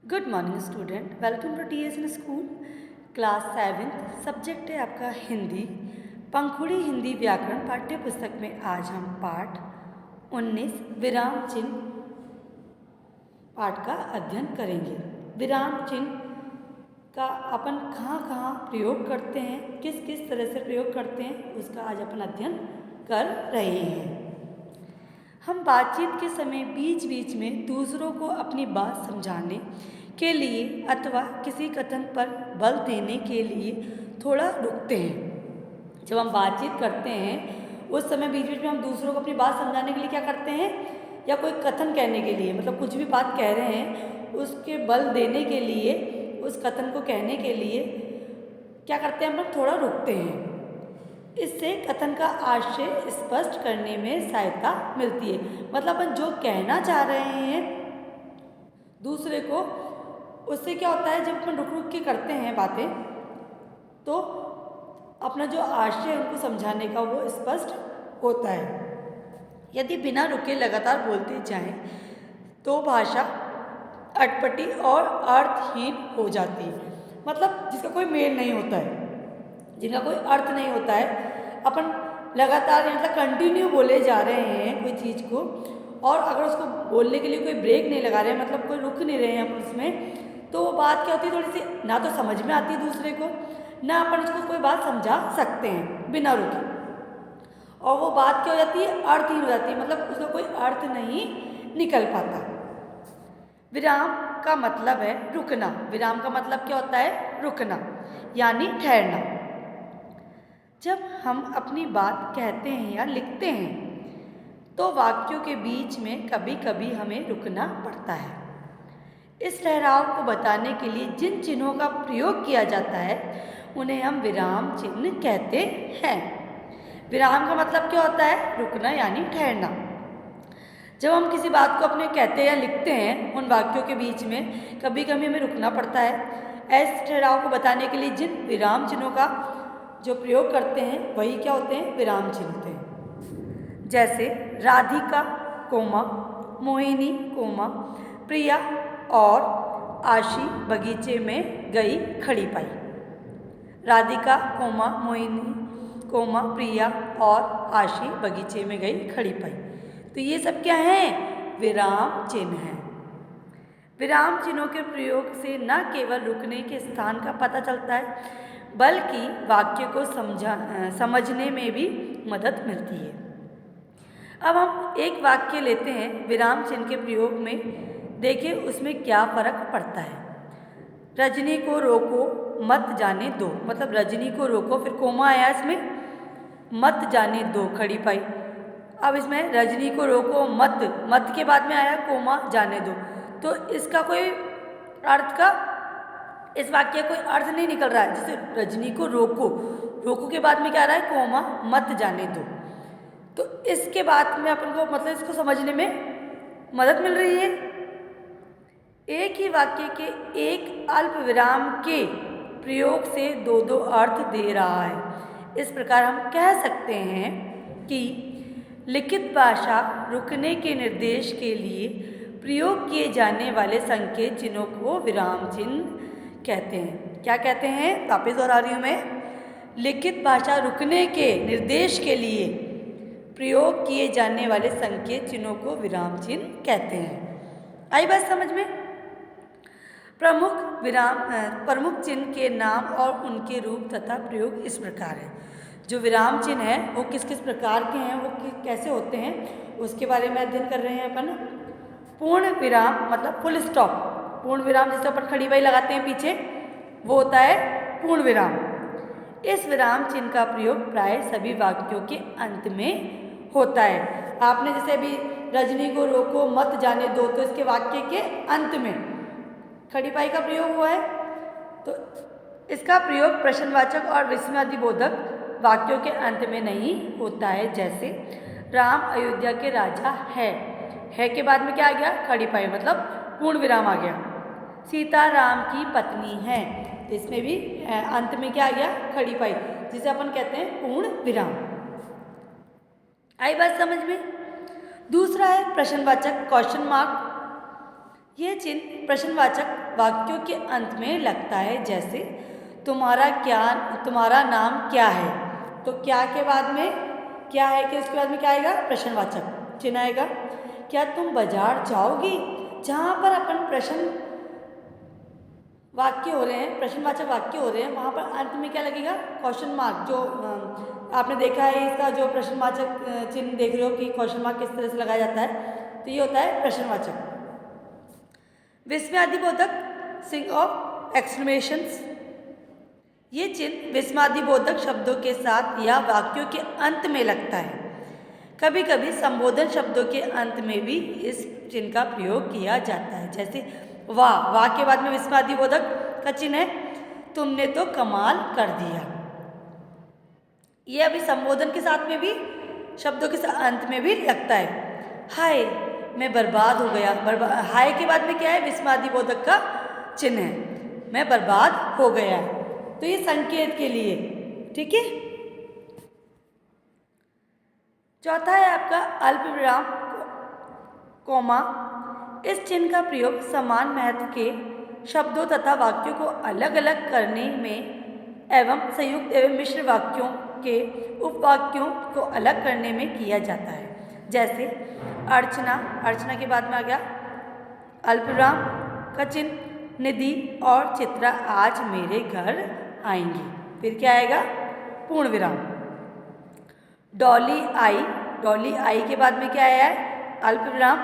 Good morning student, welcome to TS school. Class 7th subject है आपका हिंदी। पंखुड़ी हिंदी व्याकरण पाठ्य पुस्तक में आज हम पाठ 19 विराम चिन्ह पाठ का अध्ययन करेंगे। विराम चिन्ह का अपन कहाँ कहाँ प्रयोग करते हैं, किस किस तरह से प्रयोग करते हैं, उसका आज अपन अध्ययन कर रहे हैं। हम बातचीत के समय बीच बीच में दूसरों को अपनी बात समझाने के लिए अथवा किसी कथन पर बल देने के लिए थोड़ा रुकते हैं। जब हम बातचीत करते हैं उस समय बीच बीच में हम दूसरों को अपनी बात समझाने के लिए क्या करते हैं, या कोई कथन कहने के लिए, मतलब कुछ भी बात कह रहे हैं उसके बल देने के लिए, उस कथन को कहने के लिए क्या करते हैं, हम लोग थोड़ा रुकते हैं। इससे कथन का आशय स्पष्ट करने में सहायता मिलती है। मतलब अपन जो कहना चाह रहे हैं दूसरे को, उससे क्या होता है, जब अपन रुक रुक के करते हैं बातें तो अपना जो आशय उनको समझाने का वो स्पष्ट होता है। यदि बिना रुके लगातार बोलते जाएं तो भाषा अटपटी और अर्थहीन हो जाती है। मतलब जिसका कोई मेल नहीं होता है, जिनका कोई अर्थ नहीं होता है, अपन लगातार मतलब कंटिन्यू बोले जा रहे हैं कोई चीज़ को, और अगर उसको बोलने के लिए कोई ब्रेक नहीं लगा रहे हैं, मतलब कोई रुक नहीं रहे हैं अपन उसमें, तो वो बात क्या होती है, थोड़ी सी ना तो समझ में आती है दूसरे को, ना अपन उसको कोई बात समझा सकते हैं बिना रुके, और वो बात क्या हो जाती है, अर्थहीन हो जाती है, मतलब उसका कोई अर्थ नहीं निकल पाता। विराम का मतलब है रुकना। विराम का मतलब क्या होता है, रुकना यानी ठहरना। जब हम अपनी बात कहते हैं या लिखते हैं तो वाक्यों के बीच में कभी कभी हमें रुकना पड़ता है। इस ठहराव को बताने के लिए जिन चिन्हों का प्रयोग किया जाता है उन्हें हम विराम चिन्ह कहते हैं। विराम का मतलब क्या होता है, रुकना यानी ठहरना। जब हम किसी बात को अपने कहते या लिखते हैं उन वाक्यों के बीच में कभी कभी हमें रुकना पड़ता है। ऐसे ठहराव को बताने के लिए जिन विराम चिन्हों का जो प्रयोग करते हैं वही क्या होते हैं, विराम चिन्ह होते हैं। जैसे राधिका कोमा मोहिनी कोमा प्रिया और आशी बगीचे में गई खड़ी पाई। राधिका कोमा मोहिनी कोमा प्रिया और आशी बगीचे में गई खड़ी पाई। तो ये सब क्या हैं, विराम चिन्ह हैं। विराम चिन्हों के प्रयोग से न केवल रुकने के स्थान का पता चलता है बल्कि वाक्य को समझने में भी मदद मिलती है। अब हम एक वाक्य लेते हैं, विराम चिन्ह के प्रयोग में देखिए उसमें क्या फ़र्क पड़ता है। रजनी को रोको मत जाने दो, मतलब रजनी को रोको, फिर कोमा आया इसमें, मत जाने दो खड़ी पाई। अब इसमें रजनी को रोको मत, मत के बाद में आया कोमा जाने दो, तो इसका कोई अर्थ का, इस वाक्य कोई अर्थ नहीं निकल रहा है। जैसे रजनी को रोको, रोको के बाद में क्या आ रहा है, कोमा मत जाने दो, तो इसके बाद में अपन को मतलब इसको समझने में मदद मिल रही है। एक ही वाक्य के एक अल्प विराम के प्रयोग से दो दो अर्थ दे रहा है। इस प्रकार हम कह सकते हैं कि लिखित भाषा रुकने के निर्देश के लिए प्रयोग किए जाने वाले संकेत चिन्हों को विराम चिन्ह कहते हैं। क्या कहते हैं, वापिस दोहरा रही हूँ मैं, लिखित भाषा रुकने के निर्देश के लिए प्रयोग किए जाने वाले संकेत चिन्हों को विराम चिन्ह कहते हैं। आई बात समझ में। प्रमुख चिन्ह के नाम और उनके रूप तथा प्रयोग इस प्रकार है। जो विराम चिन्ह है वो किस किस प्रकार के हैं, वो कैसे होते हैं, उसके बारे में अध्ययन कर रहे हैं अपन। पूर्ण विराम मतलब फुल स्टॉप, पूर्ण विराम जिससे अपन खड़ी बाई लगाते हैं पीछे, वो होता है पूर्ण विराम। इस विराम चिन्ह का प्रयोग प्राय सभी वाक्यों के अंत में होता है। आपने जैसे अभी रजनी को रोको मत जाने दो, तो इसके वाक्य के अंत में खड़ी पाई का प्रयोग हुआ है। तो इसका प्रयोग प्रश्नवाचक और विस्मयादिबोधक वाक्यों के अंत में नहीं होता है। जैसे राम अयोध्या के राजा है के बाद में क्या आ गया, खड़ी पाई, मतलब पूर्ण विराम आ गया। सीता राम की पत्नी है, तो इसमें भी अंत में क्या आ गया, खड़ी पाई, जिसे अपन कहते हैं पूर्ण विराम। आई बात समझ में। दूसरा है प्रश्नवाचक क्वेश्चन मार्क, यह चिन्ह प्रश्नवाचक वाक्यों के अंत में लगता है, जैसे तुम्हारा नाम क्या है। तो क्या के बाद में क्या है कि उसके बाद में क्या आएगा, प्रश्नवाचक चिन्ह आएगा। क्या तुम बाजार जाओगी, जहाँ पर अपन प्रश्न वाक्य हो रहे हैं, प्रश्नवाचक वाक्य हो रहे हैं, वहाँ पर अंत में क्या लगेगा, क्वेश्चन मार्क। जो आपने देखा है इसका जो प्रश्नवाचक चिन्ह देख रहे हो कि क्वेश्चन मार्क किस तरह से लगाया जाता है, तो ये होता है प्रश्नवाचक। विस्मयादिबोधक सिंग ऑफ एक्सक्लेमेशंस, ये चिन्ह विस्मयादिबोधक शब्दों के साथ या वाक्यों के अंत में लगता है। कभी कभी संबोधन शब्दों के अंत में भी इस चिन्ह का प्रयोग किया जाता है, जैसे वाह के बाद में विस्मयादिबोधक का चिन्ह है, तुमने तो कमाल कर दिया। यह अभी संबोधन के साथ में भी शब्दों के अंत में भी लगता है। हाय मैं बर्बाद हो गया, हाय के बाद में क्या है, विस्मयादिबोधक का चिन्ह है, मैं बर्बाद हो गया। तो ये संकेत के लिए, ठीक है। चौथा है आपका अल्प विराम कोमा। इस चिन्ह का प्रयोग समान महत्व के शब्दों तथा वाक्यों को अलग अलग करने में एवं संयुक्त एवं मिश्र वाक्यों के उपवाक्यों को अलग करने में किया जाता है, जैसे अर्चना के बाद में आ गया अल्पविराम का चिन्ह, निधि और चित्रा आज मेरे घर आएंगी। फिर क्या आएगा, पूर्ण विराम। डॉली आई के बाद में क्या आया है, अल्पविराम।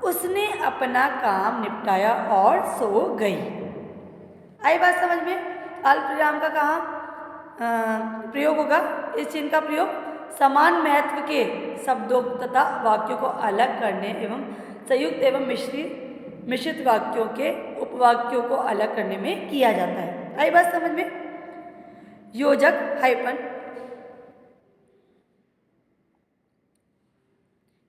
उसने अपना काम निपटाया और सो गई। आई बात समझ में। अल्पविराम का कहाँ प्रयोग होगा, इस चिन्ह का प्रयोग समान महत्व के शब्दों तथा वाक्यों को अलग करने एवं संयुक्त एवं मिश्रित वाक्यों के उपवाक्यों को अलग करने में किया जाता है। आई बात समझ में। योजक हाइपन,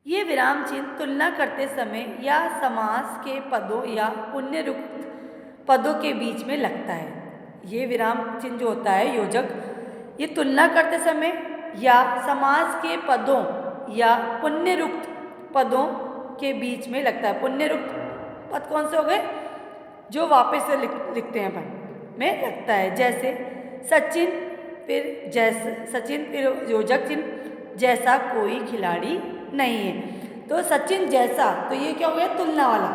ये विराम चिन्ह तुलना करते समय या समास के पदों या पुण्यरुक्त पदों के बीच में लगता है। ये विराम चिन्ह जो होता है योजक, ये तुलना करते समय या समास के पदों या पुण्यरुक्त पदों के बीच में लगता है। पुण्यरुक्त पद कौन से हो गए, जो वापस से लिखते हैं अपन, में लगता है, जैसे सचिन फिर योजक चिन्ह जैसा कोई खिलाड़ी नहीं है। तो सचिन जैसा, तो ये क्या हो गया, तुलना वाला।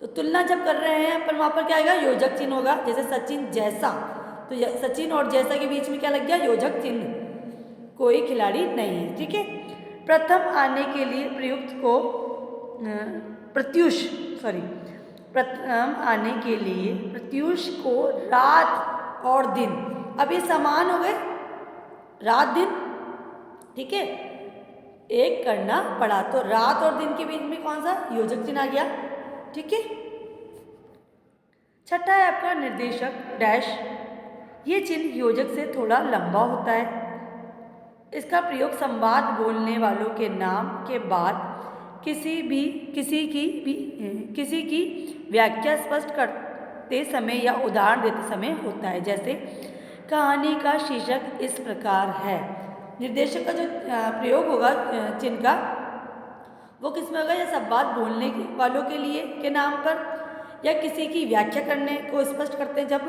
तो तुलना जब कर रहे हैं अपन, वहाँ पर क्या आएगा, योजक चिन्ह होगा। जैसे सचिन जैसा, तो सचिन और जैसा के बीच में क्या लग गया, योजक चिन्ह, कोई खिलाड़ी नहीं है। ठीक है। प्रथम आने के लिए प्रयुक्त को प्रथम आने के लिए प्रत्युष को रात और दिन, अब ये समान हो गए, रात दिन। ठीक है, एक करना पड़ा, तो रात और दिन के बीच में कौन सा, योजक चिन्ह आ गया। ठीक है। छठा है आपका निर्देशक डैश। ये चिन्ह योजक से थोड़ा लंबा होता है। इसका प्रयोग संवाद बोलने वालों के नाम के बाद किसी की व्याख्या स्पष्ट करते समय या उदाहरण देते समय होता है। जैसे कहानी का शीर्षक इस प्रकार है। निर्देशक का जो प्रयोग होगा चिन्ह का, वो किस में होगा, या संवाद बोलने वालों के लिए के नाम पर या किसी की व्याख्या करने को स्पष्ट करते हैं जब,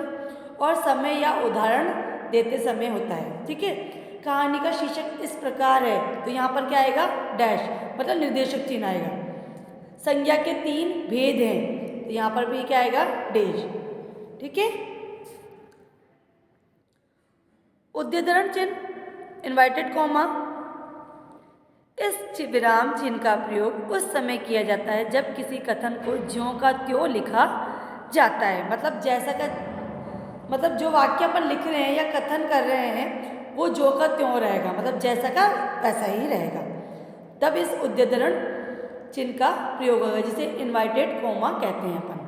और समय या उदाहरण देते समय होता है। ठीक है। कहानी का शीर्षक इस प्रकार है, तो यहाँ पर क्या आएगा, डैश, मतलब निर्देशक चिन्ह आएगा। संज्ञा के 3 भेद हैं, तो यहाँ पर भी क्या आएगा, डैश। ठीक है। उद्धरण चिन्ह इन्वर्टेड कॉमा। इस विराम चिन्ह का प्रयोग उस समय किया जाता है जब किसी कथन को ज्यों का त्यों लिखा जाता है। मतलब जैसा का, मतलब जो वाक्य अपन लिख रहे हैं या कथन कर रहे हैं वो ज्यों का त्यों रहेगा, मतलब जैसा का वैसा ही रहेगा, तब इस उद्धरण चिन्ह का प्रयोग होगा, जिसे इन्वर्टेड कॉमा कहते हैं अपन।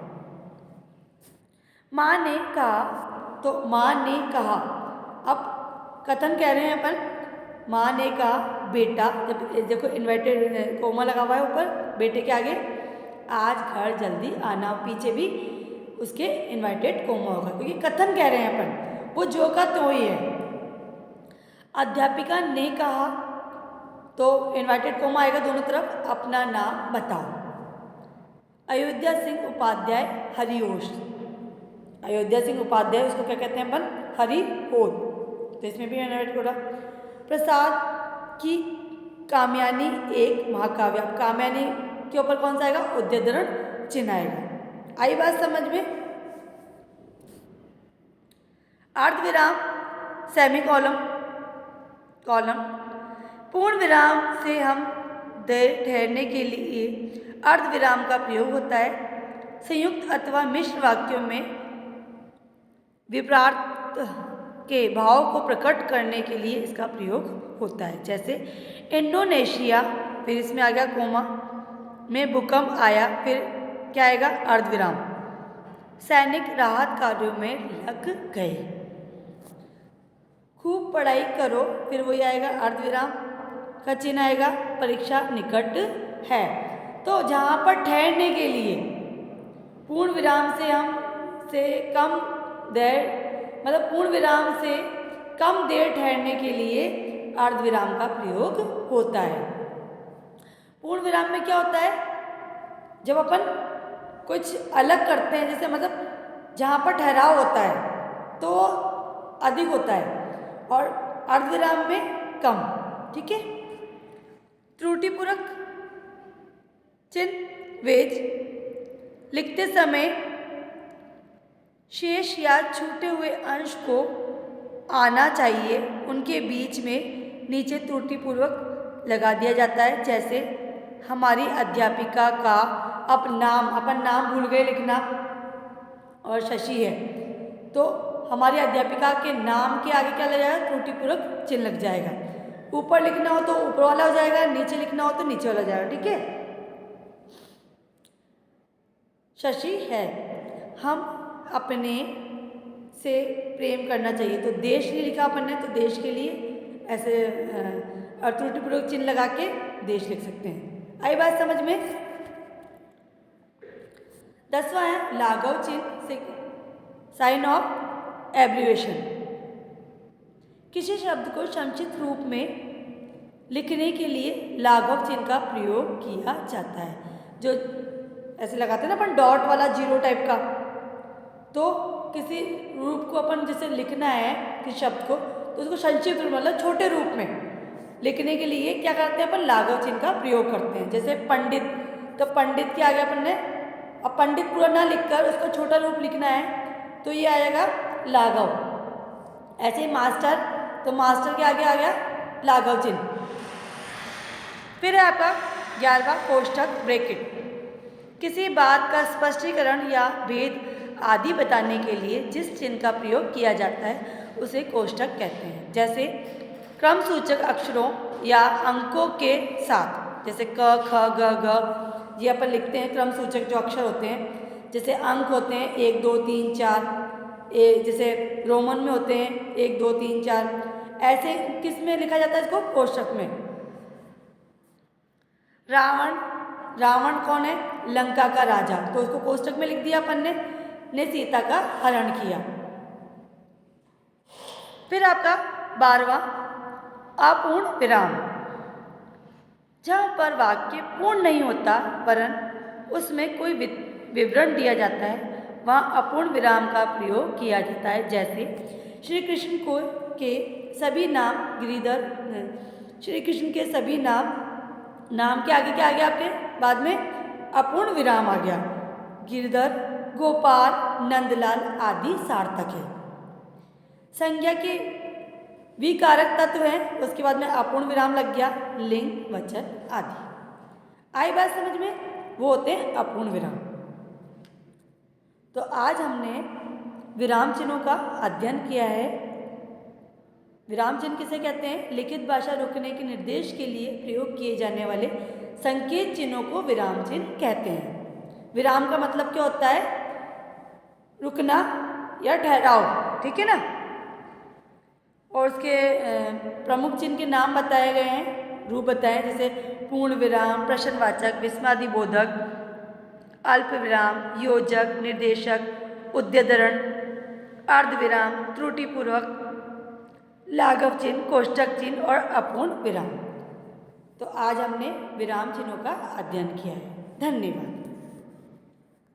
माँ ने कहा, तो माँ ने कहा, अब कथन कह रहे हैं अपन, माँ ने कहा बेटा, जब देखो इन्वर्टेड कोमा लगा हुआ है ऊपर बेटे के आगे, आज घर जल्दी आना, पीछे भी उसके इन्वर्टेड कोमा होगा, क्योंकि कथन कह रहे हैं अपन, वो जो का तो ही है। अध्यापिका ने कहा, तो इन्वर्टेड कोमा आएगा दोनों तरफ, अपना नाम बताओ। अयोध्या सिंह उपाध्याय हरिओष। अयोध्या सिंह उपाध्याय उसको क्या कहते हैं अपन? हरिओध। तो इसमें भी मैंने ऐड करा। प्रसाद की कामयानी एक महाकाव्य। अब कामयानी के ऊपर कौन सा आएगा? उद्यदरण चिन्ह आएगा। आई बात समझ में? अर्धविराम, सेमी कॉलम, कॉलम। पूर्ण विराम से हम देर ठहरने के लिए अर्धविराम का प्रयोग होता है। संयुक्त अथवा मिश्र वाक्यों में विपरार्थ के भाव को प्रकट करने के लिए इसका प्रयोग होता है। जैसे इंडोनेशिया, फिर इसमें आ गया कोमा, में भूकंप आया, फिर क्या आएगा? अर्धविराम। सैनिक राहत कार्यों में लग गए। खूब पढ़ाई करो, फिर वही आएगा अर्धविराम का चिन्ह आएगा। परीक्षा निकट है। तो जहाँ पर ठहरने के लिए पूर्ण विराम से कम देर, मतलब पूर्ण विराम से कम देर ठहरने के लिए अर्धविराम का प्रयोग होता है। पूर्ण विराम में क्या होता है? जब अपन कुछ अलग करते हैं, जैसे मतलब जहाँ पर ठहराव होता है तो अधिक होता है और अर्धविराम में कम। ठीक है। त्रुटिपूर्वक चिन्ह वेज लिखते समय शेष या छूटे हुए अंश को आना चाहिए, उनके बीच में नीचे त्रुटिपूर्वक लगा दिया जाता है। जैसे हमारी अध्यापिका का अपन नाम भूल गए लिखना और शशि है, तो हमारी अध्यापिका के नाम के आगे क्या लग जाएगा? त्रुटिपूर्वक चिन्ह लग जाएगा। ऊपर लिखना हो तो ऊपर वाला हो जाएगा, नीचे लिखना हो तो नीचे वाला हो जाएगा। ठीक है। शशि है, हम अपने से प्रेम करना चाहिए, तो देश नहीं लिखा अपन ने, तो देश के लिए ऐसे त्रुटिपूर्वक चिन्ह लगा के देश लिख सकते हैं। आई बात समझ में? 10वां है लाघव चिन्ह, साइन ऑफ एब्रिविएशन। किसी शब्द को संक्षिप्त रूप में लिखने के लिए लाघव चिन्ह का प्रयोग किया जाता है। जो ऐसे लगाते हैं ना अपन, डॉट वाला जीरो टाइप का, तो किसी रूप को अपन जैसे लिखना है किसी शब्द को, तो उसको संक्षिप्त रूप मतलब छोटे रूप में लिखने के लिए क्या करते हैं अपन? लाघव चिन्ह का प्रयोग करते हैं। जैसे पंडित, तो पंडित के आगे अपन ने अब पंडित पूरा ना लिखकर उसको छोटा रूप लिखना है तो ये आएगा लाघव। ऐसे ही मास्टर, तो मास्टर के आगे आ गया लाघव चिन्ह। फिर है आपका 11वां कोष्ठक ब्रैकेट। किसी बात का स्पष्टीकरण या भेद आदि बताने के लिए जिस चिन्ह का प्रयोग किया जाता है उसे कोष्ठक कहते हैं। जैसे क्रम सूचक अक्षरों या अंकों के साथ, जैसे क, ख, ग, घ, ये अपन लिखते हैं क्रम सूचक जो अक्षर होते हैं। जैसे अंक होते हैं 1 2 3 4, जैसे रोमन में होते हैं 1 2 3 4, ऐसे किस में लिखा जाता है इसको? कोष्ठक में। रावण कौन है? लंका का राजा, तो उसको कोष्ठक में लिख दिया अपन ने सीता का हरण किया। फिर आपका 12वां अपूर्ण विराम। जहाँ पर वाक्य पूर्ण नहीं होता वरन उसमें कोई विवरण दिया जाता है, वहाँ अपूर्ण विराम का प्रयोग किया जाता है। जैसे श्री कृष्ण के सभी नाम गिरिधर, श्री कृष्ण के सभी नाम के आगे क्या आ गया आपके? बाद में अपूर्ण विराम आ गया। गिरधर, गोपाल, नंदलाल आदि सार्थक है। संज्ञा के विकारक तत्व हैं, उसके बाद में अपूर्ण विराम लग गया, लिंग, वचन आदि। आई बात समझ में? वो होते हैं अपूर्ण विराम। तो आज हमने विराम चिन्हों का अध्ययन किया है। विराम चिन्ह किसे कहते हैं? लिखित भाषा रोकने के निर्देश के लिए प्रयोग किए जाने वाले संकेत चिन्हों को विराम चिन्ह कहते हैं। विराम का मतलब क्या होता है? रुकना या ठहराव। ठीक है ना। और उसके प्रमुख चिन्ह के नाम बताए गए हैं, रूप बताएं, जैसे पूर्ण विराम, प्रश्नवाचक, विस्मयादिबोधक, अल्प विराम, योजक, निर्देशक, उद्यदरण, अर्धविराम, त्रुटिपूर्वक, लाघव चिन्ह, कोष्ठक चिन्ह और अपूर्ण विराम। तो आज हमने विराम चिन्हों का अध्ययन किया है। धन्यवाद।